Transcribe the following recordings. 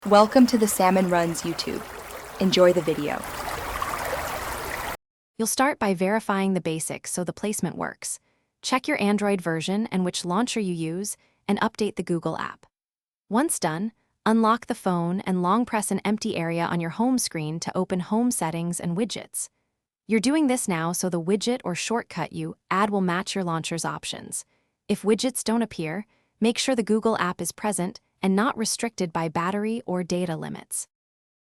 Welcome to the Salmon Runs YouTube. Enjoy the video. You'll start by verifying the basics so the placement works. Check your Android version and which launcher you use, and update the Google app. Once done, unlock the phone and long press an empty area on your home screen to open Home Settings and Widgets. You're doing this now so the widget or shortcut you add will match your launcher's options. If widgets don't appear, make sure the Google app is present and not restricted by battery or data limits.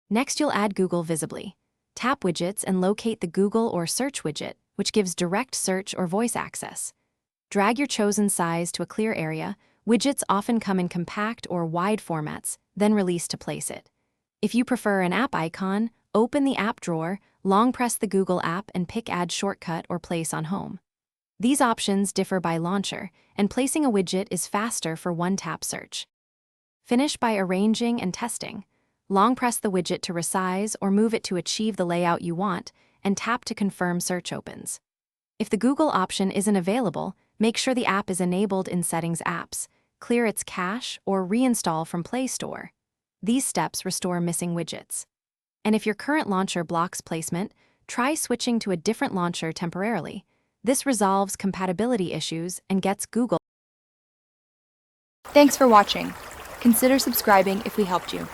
Next, you'll add Google visibly. Tap Widgets and locate the Google or Search widget, which gives direct search or voice access. Drag your chosen size to a clear area. Widgets often come in compact or wide formats, then release to place it. If you prefer an app icon, open the app drawer, long press the Google app and pick Add Shortcut or Place on Home. These options differ by launcher, and placing a widget is faster for one-tap search. Finish by arranging and testing. Long press the widget to resize or move it to achieve the layout you want, and tap to confirm search opens. If the Google option isn't available, make sure the app is enabled in Settings Apps, clear its cache, or reinstall from Play Store. These steps restore missing widgets. And if your current launcher blocks placement, try switching to a different launcher temporarily. This resolves compatibility issues and gets Google. Thanks for watching. Consider subscribing if we helped you.